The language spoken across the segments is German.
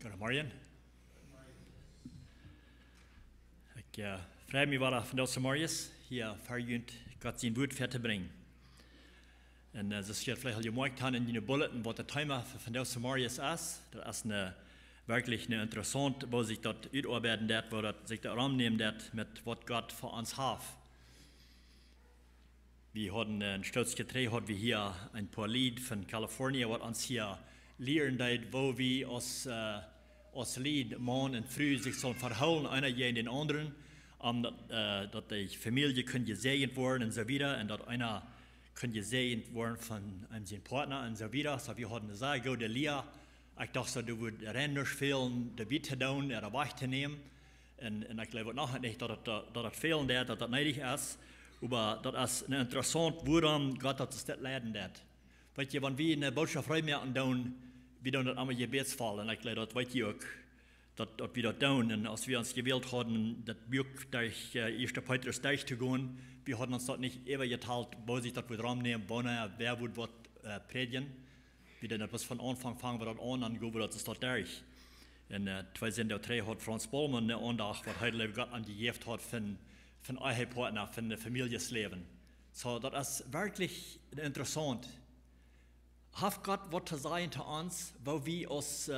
Goedemorgen. Ik freue mich, van deze morgens hier voor Gott zijn woord ver te brengen. En ze staat vielleicht al gemerkt haben in de bulletin, wat het thema van deze morgens is. Dat is wirklich interessant, wo sich das uitarbeiten wird, wo das sich der Raum nehmen wird, mit was Gott für uns hat. Wir hatten ein Stützchen 3, hatten wir hier ein paar Lied von Kalifornien, was uns hier lehren wird, wo wir als Lied morgen und früh sich sollen verhalten, einer gegen den anderen, dass die Familie können gesegnet werden und so weiter, und dass einer können gesegnet werden von seinem Partner und so weiter. So wir hatten eine sehr gute Lehre. Ich dachte, du würdest rennen fehlen, die Bitte tun, oder wegzunehmen. Und ich glaube nachher nicht, dass das fehlen wird, dass das nötig ist. Aber das ist interessant, woran Gott uns das leiden wird. Weil wenn wir eine Botschaft freimachen, dann wir das einmal Gebetsfall. Und ich glaube, das weiß ich auch, dass wir das tun. Und als wir uns gewählt haben, das Buch durch 1. Petrus durchzugehen, wir haben uns das nicht ewig geteilt, wo sich das wird rausnehmen, wer wird was predigen. Wir dann etwas von Anfang fangen wir das an, dann gehen wir das durch. Und 2003 hat Franz Bollmann eine Andacht, was heute Gott an die Gift hat von Ehepartner, von der Familienleben. So, das ist wirklich interessant. Hat Gott was zu sagen zu uns, wo wir als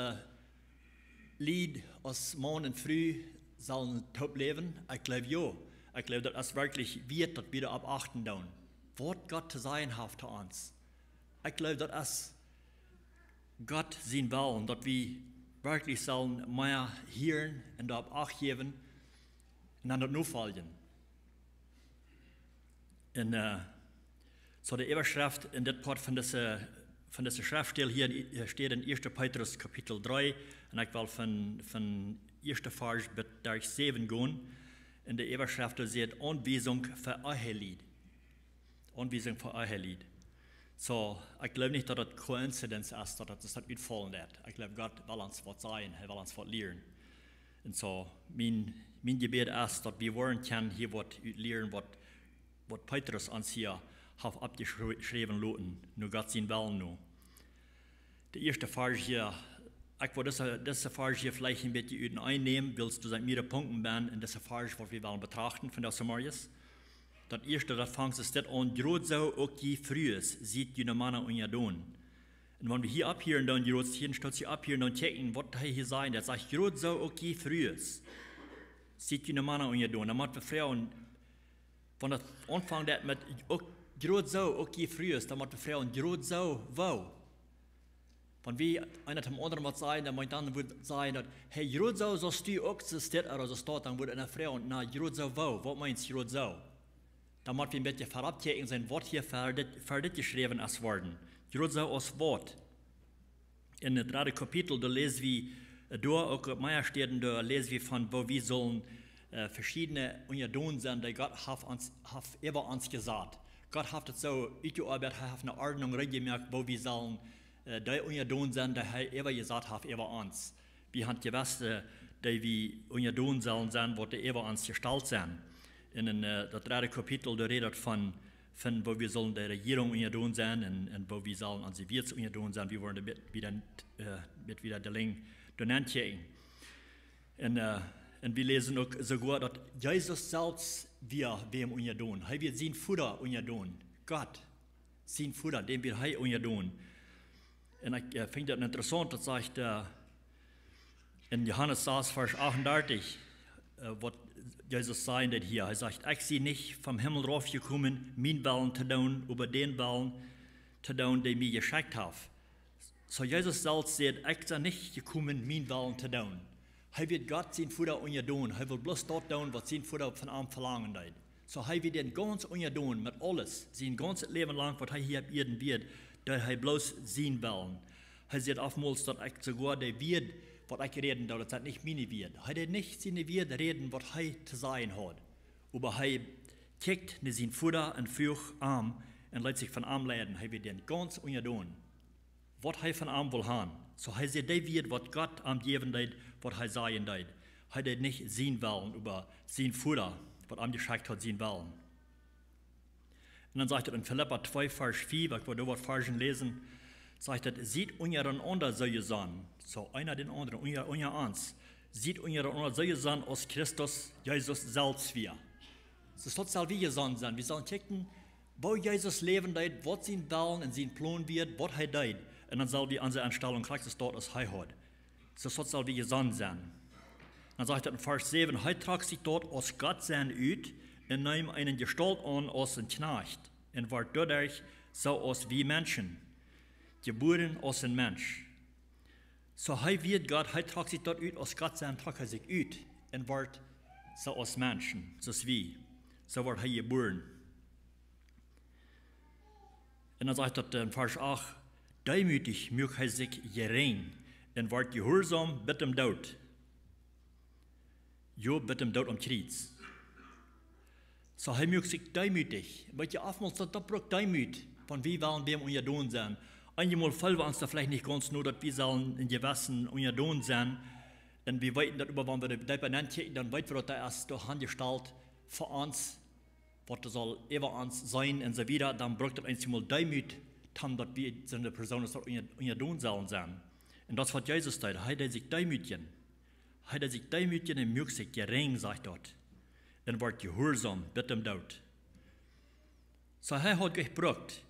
Lied, als Mann und Früh sollen top leben? Ich glaube ja. Ich glaube, das ist wirklich wird, dass wir ab achten tun. Was Gott zu sagen hat zu uns. Ich glaube, das ist Gott sein Willen, dass wir wirklich sollen mehr hören und darauf Acht geben und dann das nur folgen. Und so die Überschrift in der Part von dieser Schriftstelle hier steht in 1. Petrus Kapitel 3 und ich will von 1. Vers bis 7 gehen. In der Überschrift steht Anweisung für Ehelied. Anweisung für Ehelied. So, ich glaube nicht, dass das Koinzidenz ist, dass das ausfallen wird. Ich glaube, Gott will uns was sagen, er will uns was lernen. Und so, mein Gebet ist, dass wir wollen können hier was lernen, was Petrus uns hier hat abgeschrieben lassen. Nur Gott sein Willen nur. Der erste Vers hier, ich will diese Vers hier vielleicht ein bisschen einnehmen, willst du seit mehreren Punkten werden in dieser Vers, was wir wollen betrachten von der Samarias. Das erste, das fängt es an, gerade so auch die Frühes, sieht die Männer und ja tun. Und wenn wir hier abhören, dann hier steht sie abhören und checken, was er hier sagt, er sagt, gerade so auch die Frühes, sieht die Männer und ja tun. Dann macht wir Frauen, wenn das anfängt mit, gerade so auch die Frühes, dann macht wir Frauen, gerade so, wo? Wenn wir einer zum anderen was sagen, dann meint dann wird sagen, dass, hey, gerade so, so du auch, so steht oder so steht, dann wird eine Frau, na, gerade so, wo? Was meinst du, gerade so? Da muss wir ein bisschen verabschieden sein, was hier für das geschrieben ist worden. Gerade so als Wort. In dem 3. Kapitel, da lesen wir, da auch auf meiner Städten, da lesen wir von, wo wir sollen verschiedene Unionen sein, die Gott hat über uns gesagt. Gott hat es so ausgearbeitet, er hat eine Ordnung reingemerkt, wo wir sollen die Unionen sein, die er über gesagt hat, über uns. Wir haben gewusst, die wir Unionen sollen sein, wo die über uns gestaltet sind. In das 3. Kapitel, da redet von wo wir sollen der Regierung unter sein und wo wir sollen an sie Wirts unter sein, wir wollen wieder der Ling donantieren. Und wir lesen auch sogar, dass Jesus selbst wir wem unter tun. Er wird sein Futter unter tun. Gott, sein Futter, dem wir er unter tun. Und ich finde das interessant, das sagt in Johannes 6, Vers 38, was Jesus sagt hier. Er sagt, ich bin nicht vom Himmel raufgekommen, mein Willen zu tun, über den Willen zu tun, der mir geschickt hat. So Jesus selbst sagt, ich bin nicht gekommen, mein Willen zu tun. Er wird Gott sein Futter untertun. Er will bloß dort tun, was sein Futter von ihm verlangen wird. So er wird den ganz untertun, mit alles, sein ganzes Leben lang, was er hier auf Erden wird, dass er bloß sein Willen. Er sagt oftmals, dass ich sogar der wird, was ich reden darf, das nicht meine wird. Er hat nicht seine wird reden, was er zu sagen hat. Aber er kickt in sein Futter und führt Arm und lässt sich von Arm leiden. Er wird den ganz untertun. Was er von Arm will haben. So er sagt, der wird, was Gott am geben wird, was er sagen wird. Er hat nicht sein Willen, über sein Futter, was er geschickt hat, sein Willen. Und dann sagt er in Philipper 2, Vers 4, ich will da was Versen lesen, sagt er, sieht untereinander so sein, so einer den anderen, unter uns, sieht untereinander so sein, als Christus, Jesus selbst wir. So soll wir sein. Wir sollen checken, wo Jesus leben deed, was sein Willen und sein Plan wird, was er deed. Und dann soll wir unsere Anstellung kriegen, dort als er hat. So soll wir sein. Dann sagt er in Vers 7, er tragt sich dort als Gott sein uit und nahm einen Gestalt an als ein Knecht und war dadurch so als wie Menschen, geboren als ein Mensch. So er wird Gott, er tragt sich dort uit als Gott sein, tragt er sich uit und wird so als Menschen, so wie. So wird er geboren. Und dann sagt er in Vers 8, demütig mögt er sich gering und wird gehorsam bis dem Tod. Jo, bis dem Tod am Kreuz. So er mögt sich demütig. Weil je oftmals das braucht Demut, von wie wollen wir unterdoen sein. Einmal fallen wir uns da vielleicht nicht ganz nur, dass wir sollen in gewissen unterdoen sein. Und wir weiten darüber, wenn wir das benannt haben, dann weiten wir, dass das erst durch Handgestalt für uns, was soll über uns sein und so weiter, dann braucht es einmal Demut, dass wir so eine Person unterdoen sollen sein. Und das hat Jesus gesagt, er hat sich demütigen. Er hat sich demütigen und mögt sich gering, sagt dort. Und wird gehorsam bis dem Tod. So er hat gebraucht.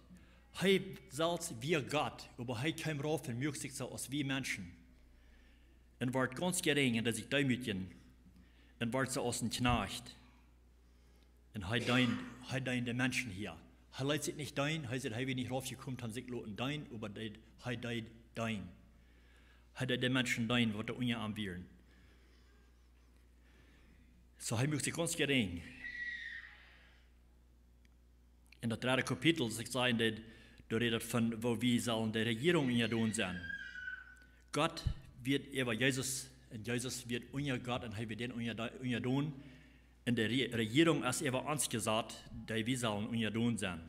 Er selbst wie Gott, aber er kam rauf und mögt sich so als wie Menschen. Und wird ganz gering und sich demütigen. Und wird so als ein Knecht. Und er dein den Menschen hier. Er lässt sich nicht dein, er sagt, er will nicht raufgekommen, haben sich loten dein, aber er dein dein. Er den Menschen dein, was er unter anwählen. So er möchte sich ganz gering. In das 3. Kapitel, ich sage, da redet von, wo wir sollen die Regierung unterdoen sein. Gott wird über Jesus, und Jesus wird unser Gott, und er wird den unterdoen. In der Regierung ist über uns gesagt, dass wir sollen unterdoen sein.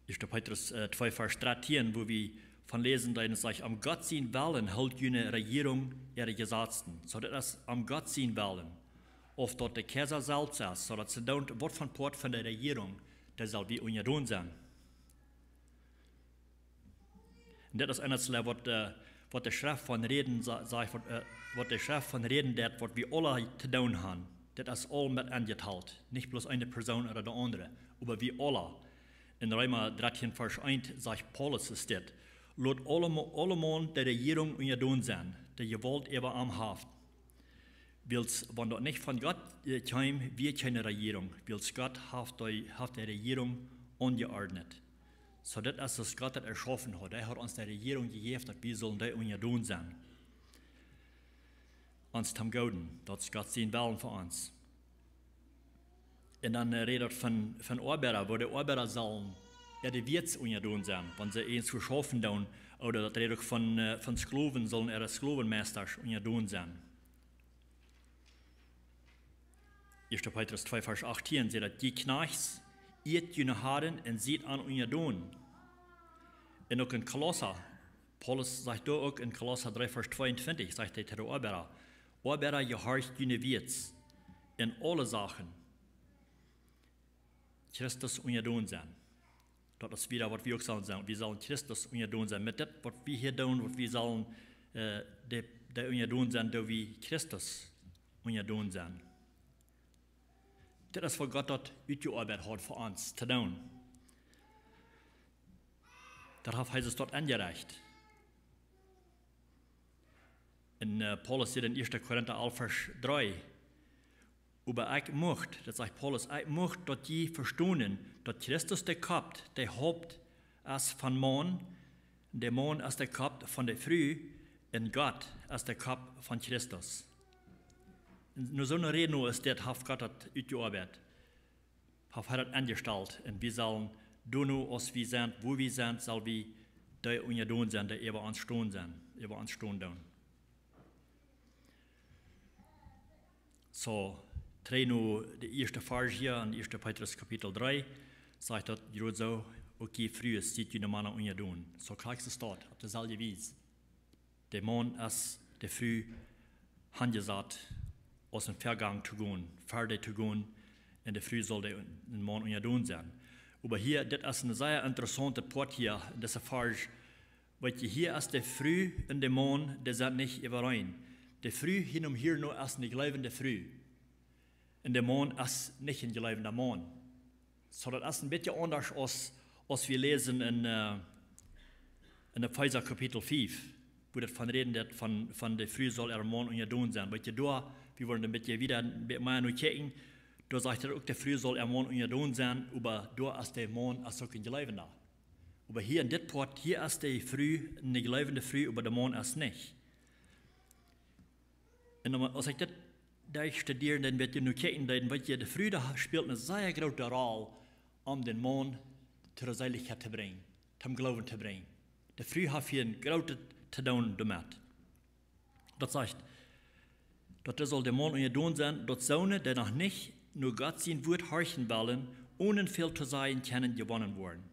1. Petrus 2, Vers 13, wo wir von lesen, da sagt, am Gott sein Willen hält jene Regierung ihre Gesetzen, so dass am Gott sein Willen, auf dort der Kaiser selbst ist, so dass sie dort Wort von Port von der Regierung, der soll wie unterdoen sein. Und das ist eines, was der Schrift von Reden sagt, was der Schrift von Reden, was wir alle zu tun haben, das ist all mit angeteilt, nicht bloß eine Person oder die andere, aber wir alle. In Römer 13, Vers 1 sagt Paulus es das. Laat allemaal der Regierung unterdoen sein, der Gewalt über am Haft. Wils, wenn das nicht von Gott kam, wir keine Regierung. Wils Gott hat die Regierung angeordnet. So das ist, was Gott erschaffen hat. Er hat uns die Regierung gegeben, dass wir sollen da unterdoen sein. Uns zum Guten, das ist Gott sein Willen für uns. Und dann redet von Arbeiter, wo die Arbeiter sollen die Wirts unterdoen sein, wenn sie eins verschaffen tun, oder das redet von Sklaven, sollen ihre Sklavenmeisters unterdoen sein. 1. Petrus 2, Vers 18 sagt, die Knechts, ihr jene Herren und seht an unterdoen. Und auch in Kolosser, Paulus sagt da auch in Kolosser 3, Vers 22, sagt er zu den Arbeiter, Arbeiter, gehorcht jene Wirts in alle Sachen. Christus unterdoen sein. Das ist wieder, was wir auch sagen. Wir sollen Christus unterdoen sein. Mit dem, was wir hier tun, was wir sollen, der unterdoen sein, da wir Christus unterdoen sein. Das ist, was Gott dort ausgearbeitet hat für uns zu tun. Darauf heißt es dort angereicht. In Paulus steht in 1. Korinther 11, Vers 3, aber ich möchte, das sagt Paulus, ich möchte, dass die verstehen, dass Christus der Kopf, der Haupt ist von Mann, der Mann ist der Kopf von der Früh, und Gott ist der Kopf von Christus. Nur so eine Rede ist das, hat Gott das ausgearbeitet, hat das angestellt, und wir sollen, als wir sind, wo wir sind, sollen wir da unterdoen sein, da über uns stehen sein, über uns stehen. So, nu de eerste vers hier in 1. Petrus Kapitel 3, sagt dat je zo, okay, früher sieht die Mann unterdoen. So kriegst du es dort, auf derselben Weise. Der Mann ist der früh angesagt, aus dem Vergang zu gehen, fertig zu gehen, und der früh soll der Mann unterdoen sein. Aber hier, das ist ein sehr interessanter Part hier, diese Farge. Weil hier ist der Früh in dem Mond, der sind nicht überein. Der Früh hin und hier nur ist nicht lebende Früh. Und der Mond ist nicht ein lebender Mond. So, das ist ein bisschen anders, als wir lesen in Epheser Kapitel 5, wo das von reden, dass von der Früh soll Mond und Mond sein. Weil da, wir wollen ein bisschen wieder mal nur checken, da sagt er auch, der Früh soll Mond und Mond sein, aber da ist der Mond auch ein lebender. Aber hier in dit Port, hier ist die Früh, eine lebende Früh, aber der Mond ist nicht. Und als ich das studiere, dann wird ihr nur kijken, dann wird ihr, die Früh spielt eine sehr große Rolle, um den Mond zur Seligkeit zu bringen, zum Glauben zu bringen. Die Früh hat hier ein großes zu tun damit. Das heißt, das soll der Mond und ihr tun sein, dass Sonne, der noch nicht nur Gott sein Wort horchen wollen, ohne viel zu sein, können gewonnen worden.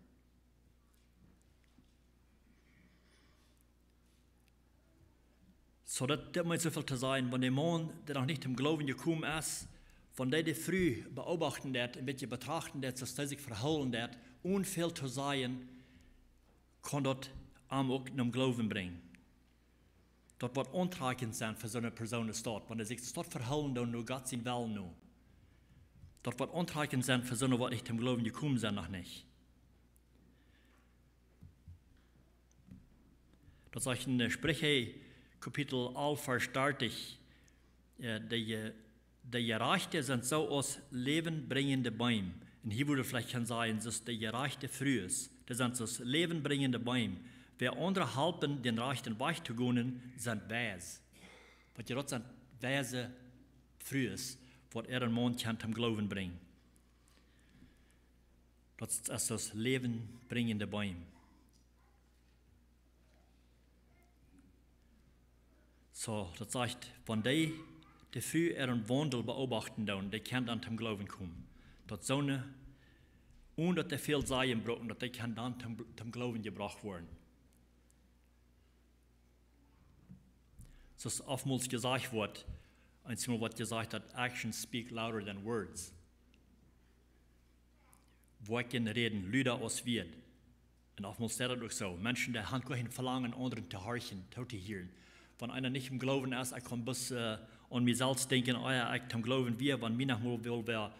So, das muss so viel zu sein, wenn der Mond, der noch nicht im Glauben gekommen ist, von der früh beobachten wird, ein bisschen betrachten wird, dass der sich verhalten wird, ohne viel zu sein, kann das auch im Glauben bringen. Das wird untreibend sein für so eine Person dort, wenn er sich dort verhalten und nur Gott sein will nur. Das wird untreibend sein für so eine, was nicht im Glauben gekommen sind, noch nicht. Das ist ein Sprüche, Kapitel 11, Vers 30. Die Gerechten sind so aus lebenbringende Bäume. Und hier würde vielleicht sagen, dass die Gerechten früh ist. Das sind so lebenbringende Bäume. Wer andere helfen, den Rechten weichzugehen, sind weise. Was die dort sind, weise früh ist, was einen Mond kann zum Glauben bringen. Das ist das lebenbringende Bäume. So, das sagt, wenn die früh ihren Wandel beobachten, die können dann zum Glauben kommen. Das Sonne, ohne dass die viel Seien brauchen, dass die kann dann zum Glauben gebracht werden. So ist oftmals gesagt wird, einmal wird gesagt, dass Actions speak louder than words. Worten reden lauter als Wort. Und oftmals ist das auch so. Menschen, die haben kein Verlangen, anderen zu horchen, zu hören. Wenn einer nicht im Glauben ist, ich kann bis an mich selbst denken, ich zum Glauben wir, wenn mir noch mal will wer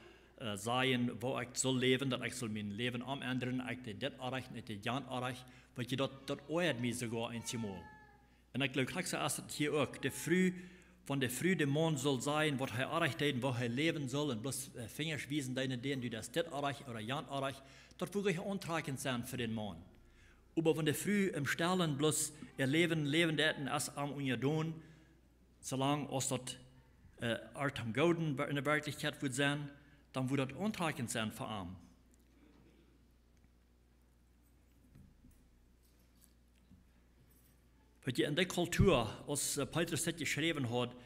sagen, wo ich soll leben, dass ich soll mein Leben ändern, ich das erreichen, ich das Jan erreichen, weil das euert mich sogar einmal. Und ich glaube, ich sage hier auch, von der Früh der Mond soll sein, was er erreicht hat, wo er leben soll, und bloß Finger wiesen deine denen, die das erreichen oder Jan erreichen, das will ich untreibend sein für den Mond. Aber wenn der Früh im Stellen bloß ihr Leben hätten, als am Union, solange es dort Art am Golden in der Wirklichkeit wird sein, dann wird das untreibend sein für Arm. Weil in der Kultur, als Petrus das geschrieben hat,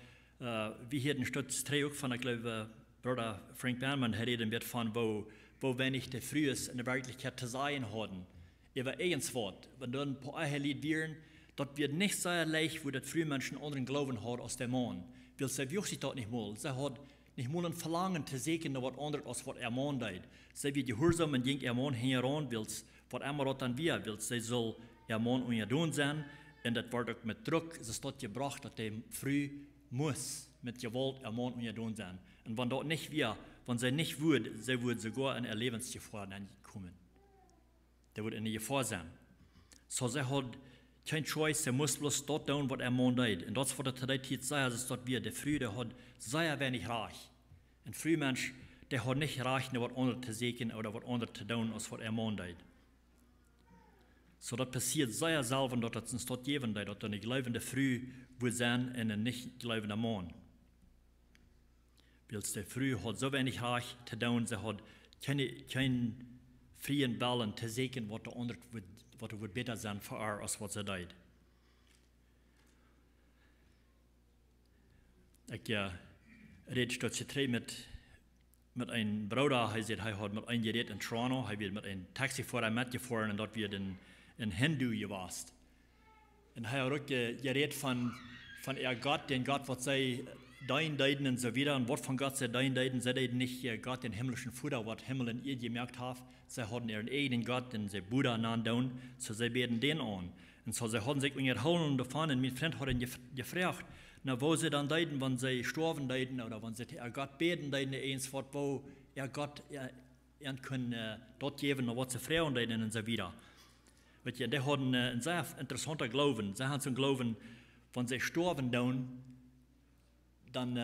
wie hier in Stutz 3 auch von, ich glaube, Bruder Frank Bernmann reden wird von, wo wenig der Frühes in der Wirklichkeit zu sein hatten. Über eins Wort, wenn dann ein paar Lied wären, das wird nicht sehr leicht, wo das frühe Menschen anderen Glauben hat als der Mann. Weil sie wirklich das nicht mal. Sie hat nicht mal ein Verlangen zu sehen, was anderes als was Mann tut. Sie wird gehorsam und denkt, Mann heran, was immer dann wir will. Sie soll Mann und tun sein. Und das wird auch mit Druck, es ist dort gebracht, dass der früh muss mit Gewalt Mann und tun sein. Und wenn das nicht wir, wenn sie nicht würde, sie würde sogar in ihr Lebensgefahr kommen. Der wird in die Gefahr sein. So, sie hat keine Choice, sie muss bloß dort tun, was Mann tut. Und das, was er today tut, sagt, ist dort wir. Der Früh, der hat sehr wenig reich. Ein Frühmensch, der hat nicht reich, was andere zu sehen oder was andere zu tun, als was Mann tut. So, das passiert sehr selten, dass es uns dort geben tut, dass eine glaubende Früh will sein und ein nicht glaubender Mann. Weil der Früh hat so wenig reich zu tun, sie hat kein freien Willen zu sehen, was der andere wird besser sein für er, als was er tut. Ich rede stolz mit einem Bruder, er hat mit einem Gerät in Toronto, er wird mit einem Taxifahrer mitgefahren und dort wird ein Hindu gewesen. Und er hat auch geredet von Gott, den Gott, was sie dein Deiden und so wieder. Und Wort von Gott sagt, dein Deiden, sie deiden nicht Gott, den himmlischen Vater, was Himmel und ihr gemerkt haben. Sie hatten ihren eigenen Gott, den sie Buddha nannt, so sie beten den an. Und so sie hatten sich unterhalten davon, und mein Freund hat ihn gefragt, na, wo sie dann deiden, wenn sie sterben deiden, oder wenn sie Gott beten deiden, eins Wort, wo Gott können dort geben, was sie fragen deiden und so wieder. Weet je, die hadden een sehr interessanter Glauben. Sie haben so einen Glauben, wenn sie sterben dann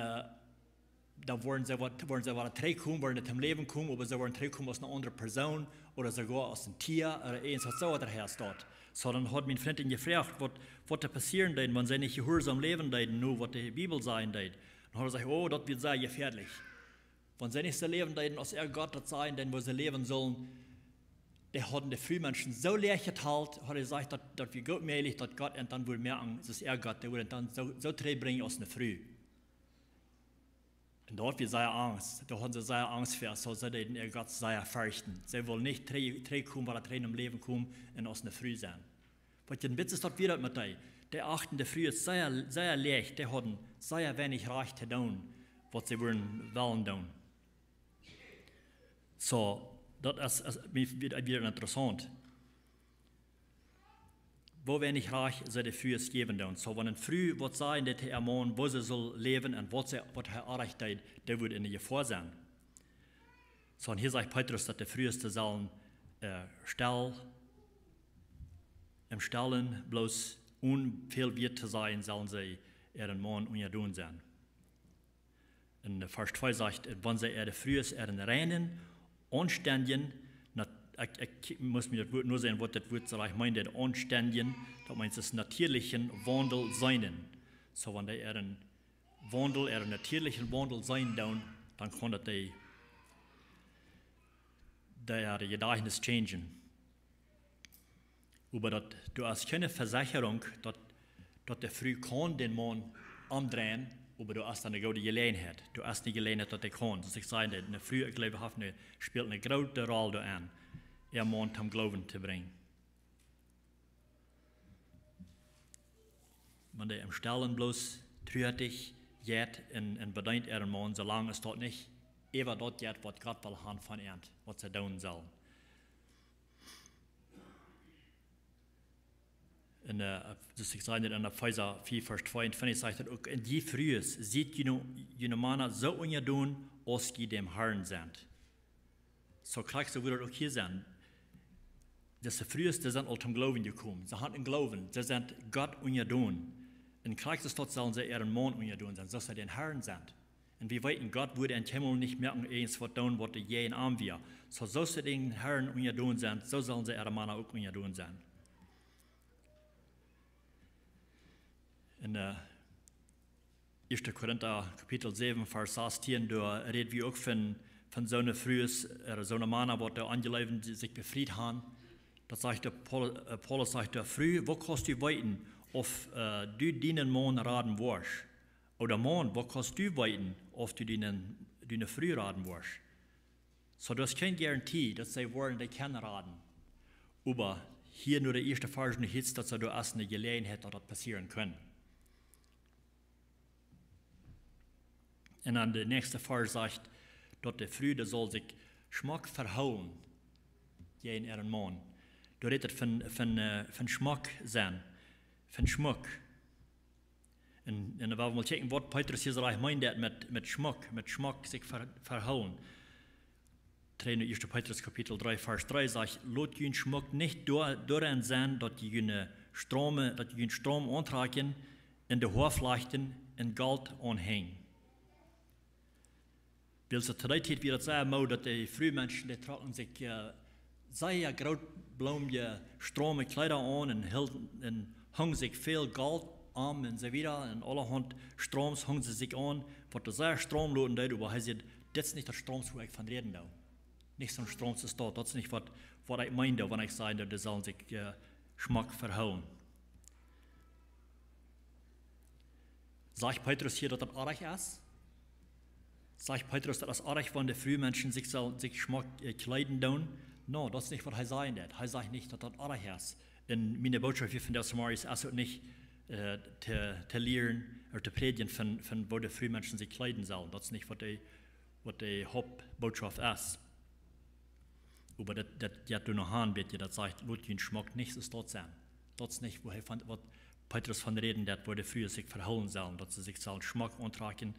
wollen sie wieder zurückkommen, wollen nicht im Leben kommen, aber sie wollen zurückkommen als eine andere Person oder sogar als ein Tier oder eins, was so daher steht. So, dann hat mein Freund ihn gefragt, was da passieren wird, wenn sie nicht gehorsam leben werden, nur was die Bibel sagen wird. Dann hat er gesagt, oh, das wird sehr gefährlich. Wenn sie nicht so leben werden, als Gott das sein, denn wo sie leben sollen, die hatten die Frühmenschen so leer geteilt, hat er gesagt, dass wir Gott mählich, dass Gott und dann wohl merken, dass Gott, der würde dann so bringen aus der Früh. Und dort wird sehr Angst, da haben sie sehr Angst vor, so sie den Gott sehr fürchten. Sie wollen nicht kommen, weil er im Leben kommen und aus der Früh sein. Was den Witz ist dort wieder mit dir. Die achten der Früh ist sehr, sehr leicht, die hatten sehr wenig Recht zu tun, was sie wollen tun. So, das ist wieder interessant. Wo wir nicht reich sind, die Früh ist geben. So, wenn ein Früh wird sein, dass er morgen, wo sie soll leben und was er erreicht hat, der wird in der Gefahr sein. So, und hier sagt Petrus, dass der Früheste sollen im Stallen bloß unvielwert zu sein, sollen sie ihren Mann untertun sein. In Vers 2 sagt, wenn sie der Früheste ihren reinen, anständigen, ich muss mir das Wort nur sehen, was das Wort so meint, der anständigen, das meint das natürlichen Wandel seinen. So, wenn der ihren natürlichen Wandel sein, dann kann das der Gedächtnis changen. Aber du hast keine Versicherung, dass der früh kann den Mann umdrehen, aber du hast eine gute Gelegenheit. Du hast eine Gelegenheit, dass er kann. Das ich sage, eine frühe Glaube spielt eine große Rolle an, Mann zum Glauben zu bringen. Wenn der im Stallen bloß trütig geht und bedient Mann, solange es dort nicht ever dort geht, was Gott will haben von ihm, was er tun soll. Dus ik zei net in Epheser 4, vers 22, sagt er ook, in die Frühes sieht jene Männer so ungedun, als die dem Herrn sind. So kriegst du wieder auch hier sein. Das Früheste sind auch zum Glauben gekommen. Sie hatten Glauben, sie sind Gott ungedun. In Christus dort sollen sie ihren Mann ungedun sein, so sie den Herrn sind. Und wir weten, Gott würde in Himmel nicht merken, eins was tun, was je in Arm wir. So sie den Herrn ungedun sind, so sollen sie ihre Männer auch ungedun sein. In 1. Korinther Kapitel 7, Vers 16, da reden wir auch von so einer frühes, so einer Mann, wo der Angeleben sich befreit haben. Das sagt der Paulus sagt der früh, wo kannst du weiten, ob du deinen Mann raten wirst? Oder Mann, wo kannst du weiten, ob du deine früh raten wirst? So, du hast keine Garantie, dass sie wollen, die können raten. Aber hier nur der erste Vers nicht, dass du erst eine Gelegenheit, dass das passieren kann. Und dann der nächste Vers sagt, dass der Früde soll sich Schmack verhauen, gegen ihren Mann. Du redet von Schmack sein, von Schmuck. Und wenn wir mal checken, was Petrus hier so meint mit Schmack sich verhauen. 1. Petrus Kapitel 3, Vers 3 sagt, lot jün Schmuck nicht daran sein, dass die Strom antragen, in der Haarflechten in Gold anhängen. Weil ze tijd weer het zeggen moet dat die Frühmenschen, die tragen sich sehr grootblauwe strome Kleider an und hängen sich viel Gold an und so wieder. Und allerhand Stroms hängen sie sich an, was der sehr stromloden da, aber er sagt, das ist nicht der Strom, wo ich von reden da. Nicht so ein Strom ist da, das ist nicht, was ich meine, wenn ich sage, die sollen sich Schmack verhauen. Sagt Petrus hier, dass das arg ist? Sagt Petrus, dass das arg, wenn die Frühmenschen sich Schmack kleiden tun? No, das ist nicht, was er sagt. Er sagt nicht, dass das arg ist. In meiner Botschaft hier von der Samaria ist also nicht te leren oder te predigen von wo die Frühmenschen sich kleiden sollen. Das ist nicht, was die Hauptbotschaft ist. Aber das du noch haben, das sagt, Ludwig schmeckt nichts, ist dort sein. Das ist nicht, was Petrus von reden, das wo die früher sich verholen sollen, dass sie sich sollen Schmack antragen,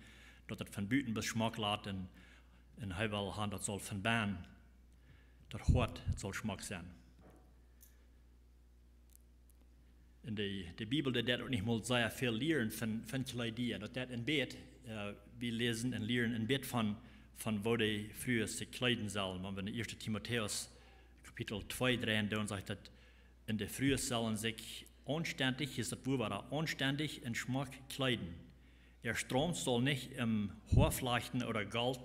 dass das von Büten bis Schmack laden, und er will haben, das soll von Bahn, das Hort soll Schmack sein. In der Bibel, der auch nicht mal sehr viel lehren von Kleidien, dass in Bett, wir lesen und lehren in Bett von wo die früher sich kleiden sollen. Wenn wir in 1. Timotheus Kapitel 2 drehen, dann sagt das, in der früher sollen sich anständig, ist das Wort anständig in Schmack kleiden. Der Strom soll nicht im Haarflechten oder Gold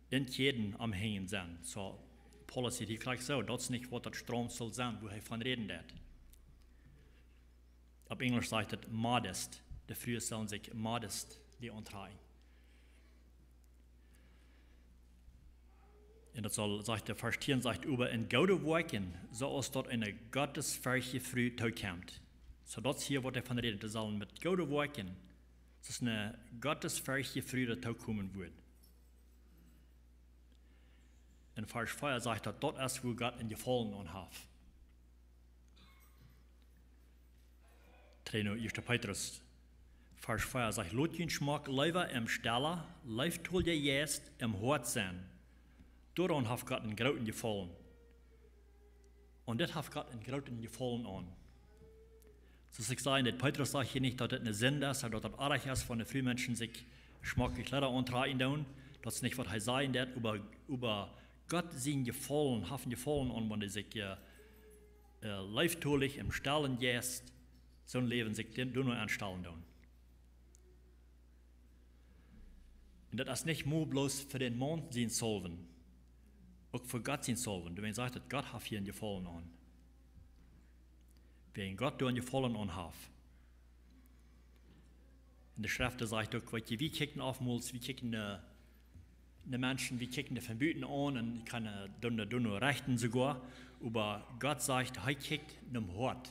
in jeden am Hängen sein. So, Paulus sieht hier gleich so, das ist nicht, was das Strom soll sein, wo er von reden wird. Auf Englisch sagt es modest. Die früher sollen sich modest die antragen. Und das soll, sagt der Vers 10, sagt über in gute Werken, so als dort eine gottesfürchtige Früh kommt. So das hier, was er von redet, das sollen mit gute Werken, das ist eine gottesfürchtige Früh, die kommen wird. In Vers 4 sagt er, dort ist, wo Gott in die Fallen anhat. Trainer 1. Petrus, Vers 4 sagt, Lotjen schmack leider im Steller, leif tol je jest im Hort sein. Daran hat Gott einen großen Gefallen. Und das hat Gott einen großen Gefallen an. So ich sage, dass Petrus sagt hier nicht, dass das eine Sünde ist, oder dass das arg ist, von den Frühmenschen sich schmackige Kleider antragen. Das ist nicht, was er sagen wird, über Gott sein Gefallen, haben Gefallen an, wenn er sich leiftolig im Stallen jäst, so ein Leben sich nur anstellen. Und das ist nicht nur bloß für den Mond sein sollen, auch für Gott sein sollen. Wenn man sagt, dass Gott hat hier einen Gefallen an. Wenn Gott einen Gefallen an hat. In der Schrift sagt auch, wie kicken oftmals, wie kicken die Menschen, wie kicken die Verbüten an und kann dünne rechten sogar. Aber Gott sagt, er kickt einem Hort.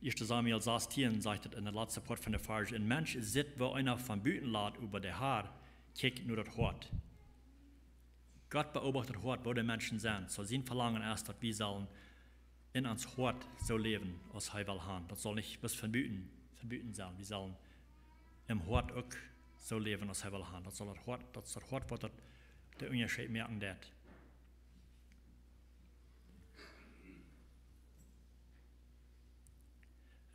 1. Samuel 16 sagt in der letzten Part von der Vers, ein Mensch sitzt, wo einer von Büten lädt über der Haar, kickt nur das Hort. Gott beobachtet Hort, wo die Menschen sind. So sein Verlangen ist, dass wir sollen in uns Hort so leben, als er will haben. Das soll nicht bis von Büten sein. Wir sollen im Hort auch so leben, als er will haben. Das ist das Hort, was der Unterschied merken wird.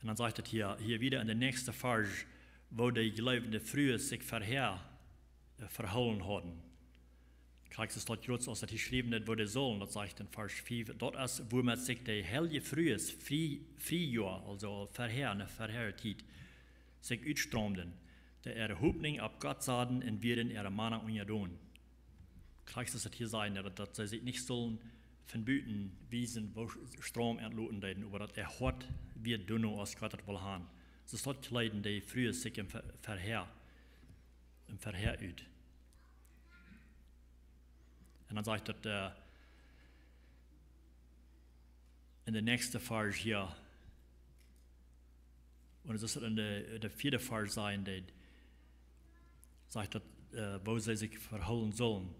Und dann sagt es hier wieder in der nächsten Vers, wo die Gläubigen früher sich verholen haben. Krijgt es dort groß, als das geschrieben wird, wo die sollen, das sagt in Vers 5, dort ist, wo man sich die helge frühes, Frühjahr, also eine Verheertid, sich utströmden, der ihre Hoffnung ab Gott sahen und wir in ihre Mana unjadon. Krijgt es hier sein, dass sie sich nicht sollen von Büten wiesen, wo Strom entloten werden, aber dass Hort wird dünner, als Gott das will haben. Es ist dort kleiden, die früher sich im Verheer ut. Und dann sagt er in der nächsten Vers hier, und es ist in der 4. Vers sein, der sagt, wo sie sich verholen sollen.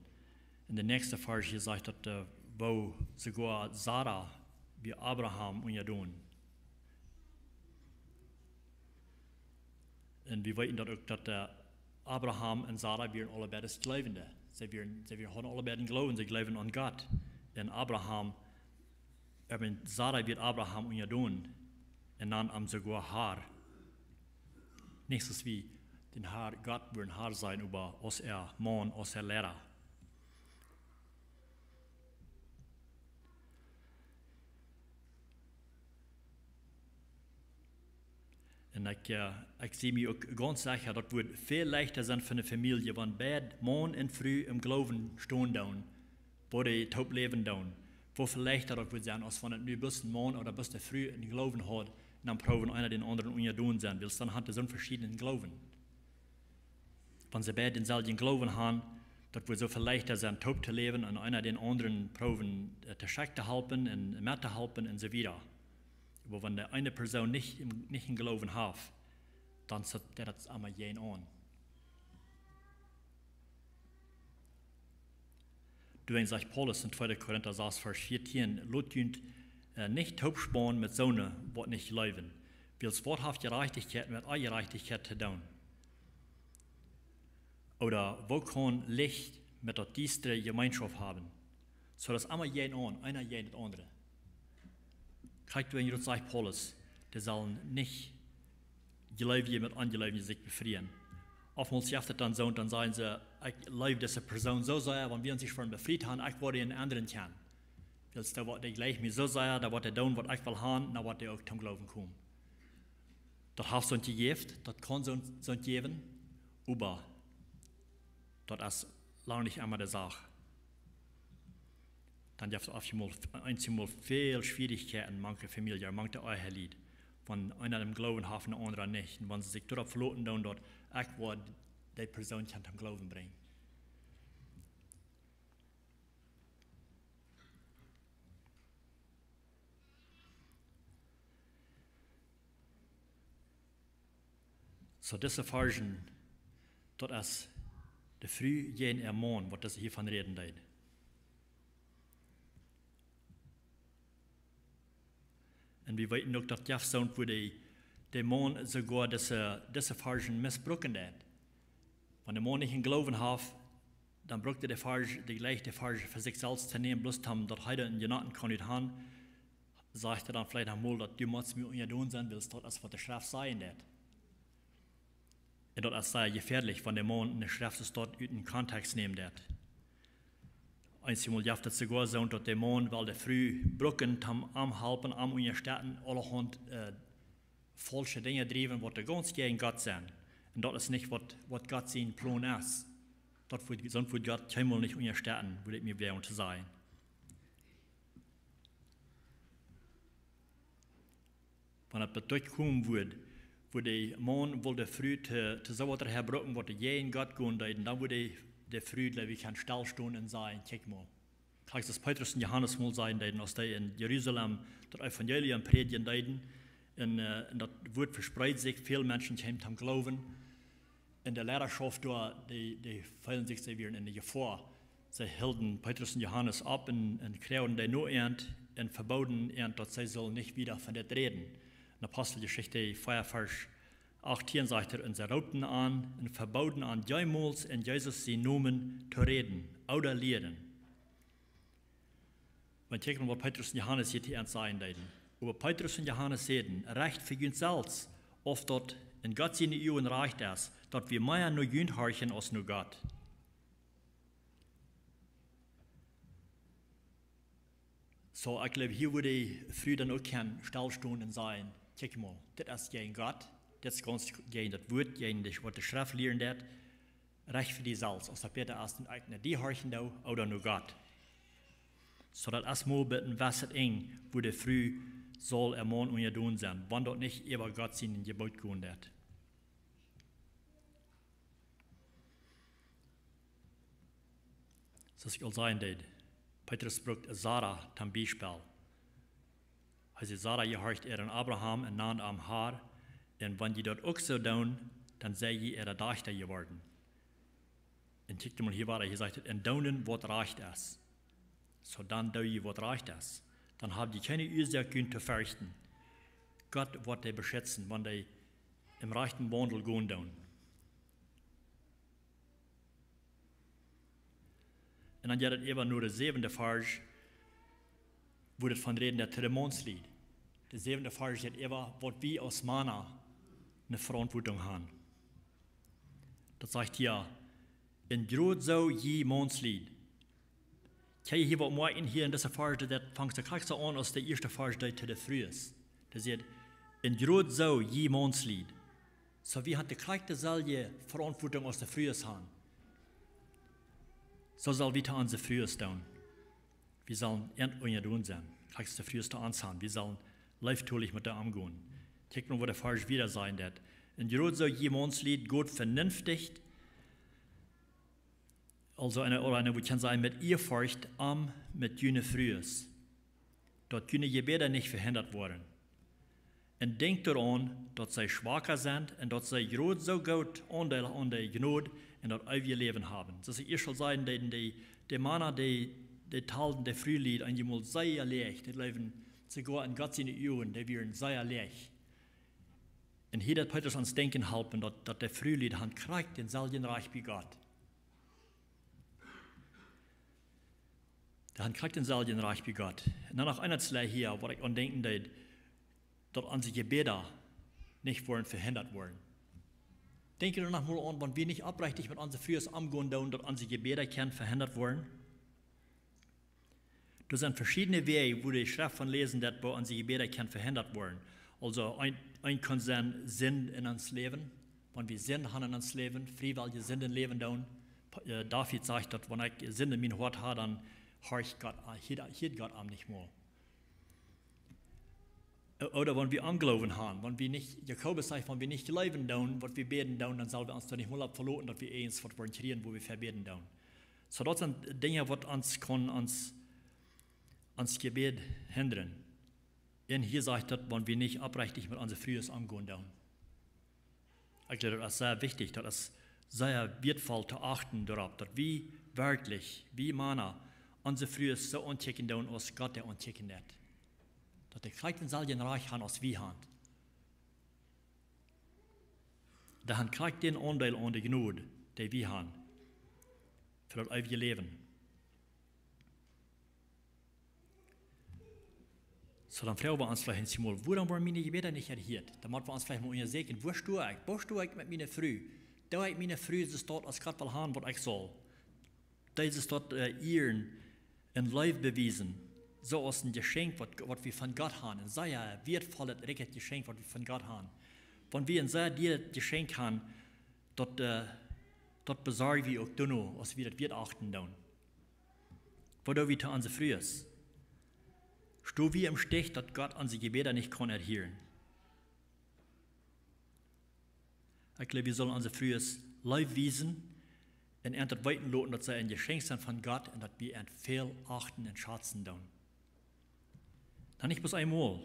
In der nächsten Vers hier sagt er, wo sogar Sarah wie Abraham unjadon. Und wir wissen dass Abraham und Sarah wären alle beide Glaubende. Sie haben alle beiden Glauben, sie glauben an Gott. Und Sarah wird Abraham unjadon. Und dann am sogar Haar. Nichts wie den Haar, Gott wird ein Haar sein über aus Mann, aus Lehrer. Und ich sehe mich auch ganz sicher, das wird viel leichter sein für eine Familie, wenn beide Mann und Frau im Glauben stehen down, wo die taub leben down. Wo viel leichter das wird sein, als wenn es nur bis ein Mann oder bis der Frau im Glauben hat, und dann proben einer den anderen unjadon sein will. Dann hat er so einen verschiedenen Glauben. Wenn sie beide denselben Glauben haben, das wird so viel leichter sein, taub zu leben und einer den anderen proben, zu schauen zu helfen und mehr zu helfen und so weiter. Aber wenn der eine Person nicht in Glauben hat, dann sagt der das einmal jeden an. Du sagt Paulus in 2. Korinther 6, Vers 14, lot jünt nicht Hauptsparen mit Sonne, was nicht leuven. Wils worthaft Gerechtigkeit mit eurer Gerechtigkeit zu tun. Oder wo kann Licht mit der düstere Gemeinschaft haben? So dass einmal jeden an, einer jeden andere. Kriegt du, wenn du sagt Paulus, die sollen nicht Gläubige mit Ungläubigen sich befrieren. Oftmals schafft es dann so und dann sagen sie, ich lebe diese Person so sehr, wenn wir uns von befreit haben, ich wollte einen anderen kennen. Willst du, was ich gleich mir so sehr, da wird er tun, was ich will haben, dann wird er auch zum Glauben kommen. Das hat so ein gegeben, das kann so ein geben, aber das ist lange nicht einmal die Sache. Dann gibt es einmal viel Schwierigkeiten in manchen Familien, manche Eheglied. Wenn einer im Glauben hat, der andere nicht. Und wenn sie sich dort verloren tun, dort, ich will die Person zum Glauben bringen. So diese Versen, dort ist der früh jeden Ermahn, was das hiervon reden wird. Und wir wissen auch, dass Jeff so wo der Mann sogar diese Versen missbrauchen hat. Wenn der Mann nicht in Glauben hat, dann braucht er die gleiche Verse für sich selbst zu nehmen, bloß dass er in Genaten kann nicht haben, sagt er dann vielleicht einmal, dass du musst mir unter sein willst, das ist, was der Schrift sein wird. Und das ist sehr gefährlich, wenn der Mann eine Schrift dort in den Kontext nehmen wird. Einmal jaft es sogar so, dass der Mann, weil der früh Brücken am Halpen, am Unterstützen, allerhand falsche Dinge driven, was der ganz gegen Gott sind. Und das ist nicht, was Gott sein Plan ist. Sonst wird Gott keinmal nicht unterstützen, würde ich mir werden zu sein. Wenn es durchkommen würde, wo der Mann wollte früh zu so etwas herbrücken, was der gegen Gott gehen würde, dann würde der früh, wie kann stillstehen und sagen, check mal. Gleich das Petrus und Johannes mal sein, als die in Jerusalem das Evangelium predigen, und das Wort verspricht sich, viele Menschen kommen zum Glauben. In der Lehrerschaft, die fällen sich sehr wieder in die Gefahr. Sie hielten Petrus und Johannes ab und kriegen die nur und verboten, dass sie sollen nicht wieder von das reden. In Apostelgeschichte 4, Vers 18 sagt er, und sie raubten an und verboten an jemals in Jesus sie Namen zu reden oder lehren. Wenn ich was Petrus und Johannes hier sagen werden, aber Petrus und Johannes reden, recht für uns selbst, oft dort in Gott seine Ehren reicht es, dass wir mehr nur jünd horchen als nur Gott. So, ich glaube, hier würde ich früh dann auch kein Stillstehen und sagen, check mal, das ist gegen Gott. Das ist ganz gegen das Wort, gegen das, was der Schrift lernt hat, recht für die selbst. Als der Peter erst den eigenen, die horchen da oder nur Gott. So dass erstmal bitten, was es eng, wo der früh soll ermahnen und tun sein, wann dort nicht über Gott seinen Gebot gehen wird. So ich all sagen würde, Petrus braucht Sarah zum Beispiel. Also Sarah gehorcht an Abraham und nannt am Haar. Und wenn die dort auch so tun, dann sei je ihre Tochter geworden. Und guckt mal hier weiter, hier sagt es, und tun, was reicht es. So dann tun je, was reicht es. Dann haben die keine Ursache zu fürchten. Gott wird die beschützen, wenn die im rechten Wandel gehen tun. Und dann geht es eben nur der 7. Vers, wo das von reden, der Tredemonslied. Der 7. Vers geht eben, was wir als Männer eine Verantwortung haben. Das sagt hier, in Grot so je Mondslied. Kann ich hier was machen hier in dieser Vers, das fängt sich gleich so an, als der erste Vers, der zu der früh ist. Der sagt, in Grot so je Mondslied. So wir haben die gleich dieselbe Verantwortung als der frühes haben. So soll wir an der frühes tun. Wir sollen endlich tun sein. Gleich der früheste anzahlen. Wir sollen leiftulich mit der umgehen. Guck mal, wo der Vers wieder sein wird. In Grot so je Mondslied, Gott vernünftig, also eine, wo ich kann sagen, mit Ehrfurcht mit jene Frühes. Dort jene Gebete nicht verhindert worden. En denk eraan dat zij zwakker zijn en dat zij groot zo groot aandeel aan de genade en dat eeuwige leven hebben. Dus ik eerst zal zeggen, die mannen die talen de Frühlied en je moet zeer leeg. Die leven sogar in Gott seine Augen, die werden sehr leeg. En hier dat Petrus ons denken helpen dat de Frühlied han krijgt denzelfde reich wie Gott. Han krijgt denzelfde reich wie Gott. En dan nog een hier, wat ik aan denken deed, dat onze gebeden nicht worden verhindert worden. Denk er noch mal an, wenn wir nicht abrichtig mit unseren Frühs umgehen, dass unsere Gebete können verhindert werden. Da sind verschiedene Wege, wo die Schrift von lesen, dass bei unsere Gebete können verhindert werden. Also ein kann sein Sinn in uns Leben, wenn wir Sinn haben in uns Leben, freiwillige Sinn im Leben tun. David sagt, dass wenn ich Sinn in mein Hort habe, dann hört Gott am nicht mehr. Oder wenn wir Anglauben haben, wenn wir nicht, Jakobus sagt, wenn wir nicht glauben tun, was wir beten tun, dann sollen wir uns da nicht mal verloren, dass wir eins, was wir kriegen, wo wir verbeten tun. So, das sind Dinge, die uns Gebet hindern. Und hier sagt das, wenn wir nicht abrichtig mit unserem Frühes umgehen tun. Ich glaube, das ist sehr wichtig, das ist sehr wertvoll zu achten darauf, dass wir wirklich, wie Männer, unser Frühes so anchecken tun, als Gott der anchecken hat. Dass der Kreis in Saljen reich haben, als wir haben. Da han kriegt den Anteil an der Gnade, die wir haben, für das ewige Leben. So, dann fragen wir uns vielleicht einmal, warum waren meine Gebete nicht erhört? Dann müssen wir uns vielleicht mal untersuchen, wo stehe ich mit meiner Früh? Da ich meine Früh, das dort als Gott will haben, was ich soll. Da ist es dort ihren in Leib bewiesen. So als ein Geschenk, was wir von Gott haben. Ein sehr wertvolles, richtiges Geschenk, was wir von Gott haben. Wenn wir ein sehr dieses Geschenk haben, dort besorgen wir auch dann, als wir das Wert achten tun. Wo wir zu unser Frühes. Stehen wir im Stich, dass Gott unsere Gebete nicht kann erhören. Ich glaube, wir sollen unser Frühes Leib wiesen und das weiten loten, dass sie ein Geschenk sind von Gott und dass wir ein viel achten und schätzen tun. Dann nicht bloß einmal.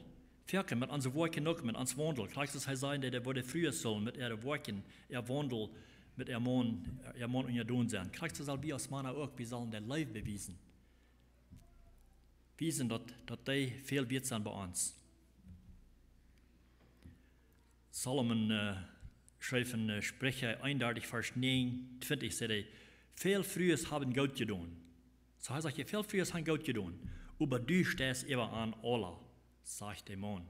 Verke mit unseren Worten auch, mit uns Wandel. Kriegst du es sein, der wurde früher sollen, mit ihren Worten, ihr Wandel, mit ihr Mann und ihr Sohn sein. Kriegst du es wie als Männer auch, wir sollen der Leib bewiesen. Wiesen, dass die viel wert sind bei uns. Solomon schreibt in Sprecher 31, Vers 29, sagt er, viel Frühes haben Gott getan. So heißt es, viel Frühes haben Gott getan. Aber du stehst immer an Allah, sagt der Mann,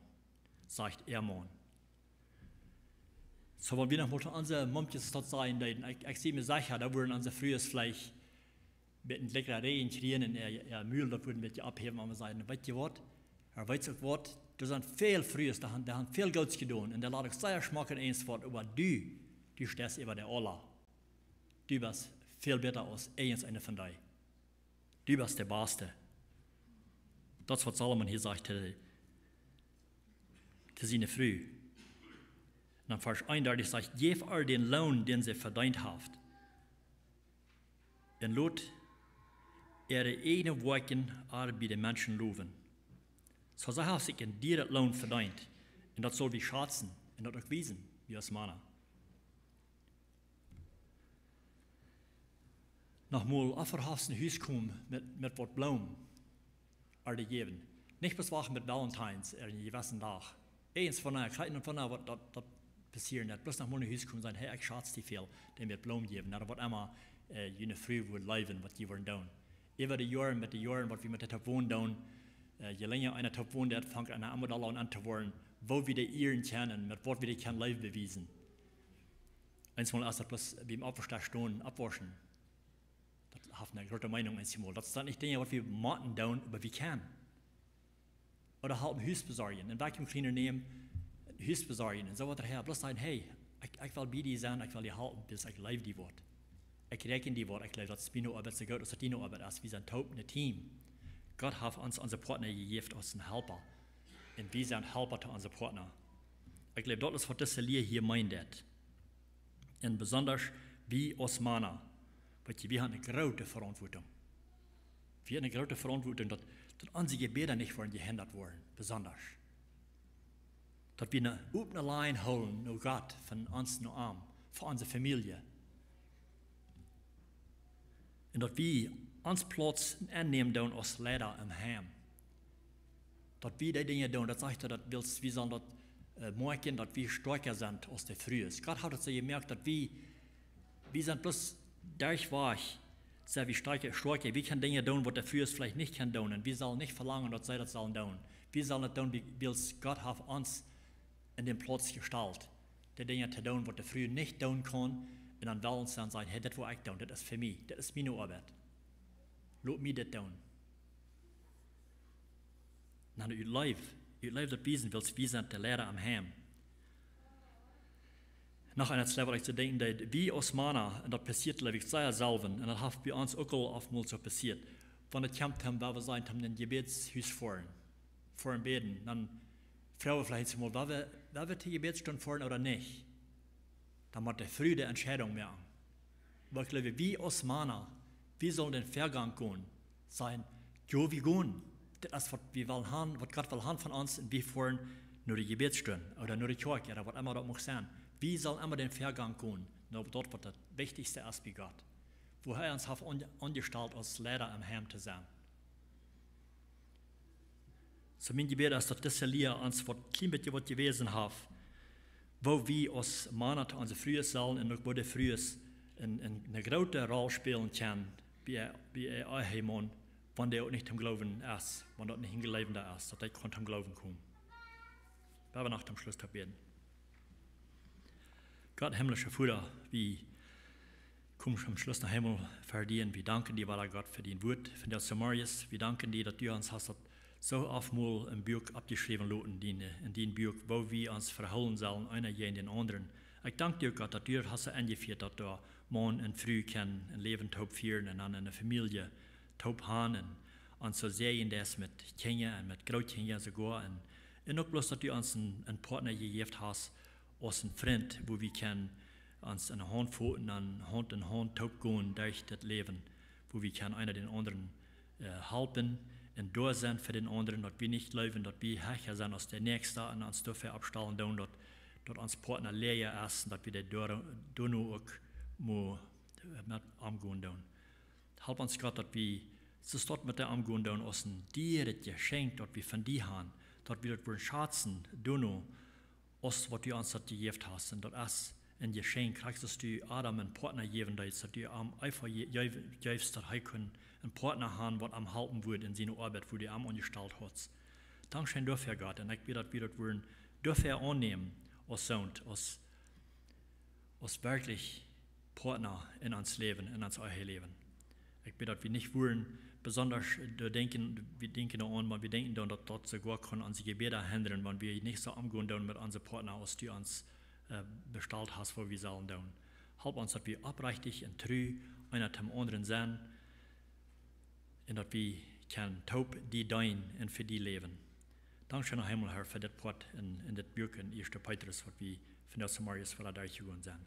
sagt er Mann. So, wenn wir noch mal zu unseren Mumpjes dort sein, ich sehe mir sicher, da würden unser frühes Fleisch mit den Leckereien kriegen und ihr Müll, da würden wir abheben, aber sagen, weißt du was, weiß auch was, da sind viel frühes, da haben viel Gutes getan und da lade ich sehr schmacken eins fort, aber du stehst über der Allah. Du bist viel besser als einer von dir. Du bist der Beste. Das, was Salomon hier sagt, zu seiner Früh. Und dann Vers 31 sagt, gebt all den Lohn, den sie verdient habt. Und lot ihre eigenen Werken bei den Menschen loben. So sie haben sich in dir Lohn verdient. Und das soll wir schätzen und das auch wiesen, wie als Männer. Nochmal afverhaften Huis kommen mit wat Blumen. Alle geben. Nicht bewachen mit Valentines in gewissen Tag. Eins von einer, kleinen von einer, was passieren wird. Bloß nach mal in Huis kommen und sagen, hey, ich schätze die viel, den wir Blumen geben. Das wird immer eine Früh wohl leben, was die wollen tun. Über die Jahre, mit den Jahren, was wir mit der Topon tun, je länger einer Topon hat, fängt einer Amadalon an zu werden, wo wir die Ihren kennen, mit was wir die kennen, Leben bewiesen. Einmal erst das bloß beim Abwasch stehen, abwaschen. Das hat eine große Meinung einmal. Das sind nicht Dinge, was wir machen tun, aber wir können. Oder halt ein Haus besorgen, einen Vacuum Cleaner nehmen, ein Haus besorgen und so weiter her. Bloß sagen, hey, ich will bei dir sein, ich will dir halten, bis ich lebe die Wort. Ich rechne die Wort, ich glaube, dass es meine Arbeit so gut ist, dass deine Arbeit ist. Wir sind ein Team. Gott hat uns unsere Partner gegeben, als einen Helfer. Und wir sind Helfer zu unseren Partner. Ich glaube, das ist, was das hier meint. Und besonders wie als Männer. Weil wir haben eine große Verantwortung. Wir haben eine große Verantwortung, dass unsere Gebete nicht von gehindert werden, besonders. Dat wir eine offene Line holen, nur Gott, von uns nur Arm, für unsere Familie. Und dat wir uns Platz annehmen tun als Leiter im Heim. Dat wir die Dinge tun, das sagt er, dat wir sollen das merken, dass wir stärker sind als die früher. Gott hat es so gemerkt, dass wir sind bloß durchweg, sehr wie stärker. Wir können Dinge tun, was der früher vielleicht nicht kann tun. Und wir sollen nicht verlangen, dass sie das sollen tun. Wir sollen das tun, wie Gott hat uns in den Platz gestellt. Die Dinge zu tun, was der früher nicht tun kann. Und dann wollen sie dann sagen, hey, das will ich tun, das ist für mich, das ist meine Arbeit. Lass mich das tun. Dann ihr Leben das wissen willst, wir sind der Lehrer am Heim. Nach einer Zeit, ich zu denken, dass wir als Männer, und das passiert, glaube ich, sehr selten, und das hat bei uns auch oftmals so passiert, wenn es kommt, weil wir sagen, haben den Gebetshus vor dem Beten, dann fragen wir vielleicht mal, wer wird die Gebetsstunde fahren oder nicht? Dann macht der früh die Entscheidung mehr. Weil ich glaube, wir als Männer, wir sollen den Vergang gehen, sagen, jo, wir gehen. Das ist, was wir wollen haben, was Gott will haben von uns, und wir fahren nur die Gebetsstunde oder nur die Kirche oder was immer das mag sein. Wir sollen immer den Vergang gehen, nur dort, was das Wichtigste ist bei Gott. Wo er uns hat angestellt, als Lehrer am Heim zu sein. So mein Gebet ist, dass diese Lehre uns was klein bisschen was gewesen hat, wo wir als Männer unsere Frühe sollen und auch wo die Frühe eine große Rolle spielen können, wie ein Mann, wenn der auch nicht im Glauben ist, wenn der nicht im Glauben ist, dass der kann zum Glauben kommen. Wir werden nach dem Schluss beten. Gott, himmlischer Vater, wir kommen zum Schluss nach Himmel verdienen. Wir danken dir, Vater Gott, für dein Wort, für das Samarias. Wir danken dir, dass du uns hast so oft mal im Buch abgeschrieben lassen, in den Buch, wo wir uns verholen sollen, einer gegen den anderen. Ich danke dir, Gott, dass du hast angeführt, dass du Mann und Frau ein Leben taub führen und eine Familie taub haben und so sehen das mit Kindern und mit Großkindern sogar. Und auch bloß, dass du uns einen Partner gegeben hast, als ein Freund, wo wir uns an Hand pfoten, Hand in Hand taub gehen durch das Leben, wo wir einer den anderen helfen und da sind für den anderen, dass wir nicht leben, dass wir höher sind als der Nächste und uns dafür abstellen, dass uns Partner leer ist, dass wir da auch mit umgehen tun. Help uns Gott, dass wir so dort mit der umgehen tun, als ein dir das Geschenk, dass wir von dir haben, dass wir das schätzen, als was du uns gegeben hast. Und das ist ein Geschenk, dass du Adam einen Partner geben, dass du einfach gibst, dass er einen Partner haben, der am helfen wird in seiner Arbeit, wo du am angestellt hast. Dankeschön dafür, Gott. Und ich bitte, dass wir das wollen, dafür annehmen, als Sohn, als wirklich Partner in uns Leben, in uns euer Leben. Ich bitte, dass wir nicht wollen, besonders wir denken daran, wenn wir denken, dass dort sogar kann unsere Gebete hindern, wenn wir nicht so umgehen mit unseren Partnern, als du uns bestellt hast, wo wir sollen tun. Help uns, dass wir aufrichtig und treu einer zum anderen sind und dass wir taub die dein und für die leben. Dankeschön, Himmel, Herr, für das Wort in das Buch in 1. Petrus, was wir von der Samarias vor der durchgegangen sind.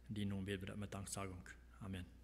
In die Namen beten wir mit Danksagung. Amen.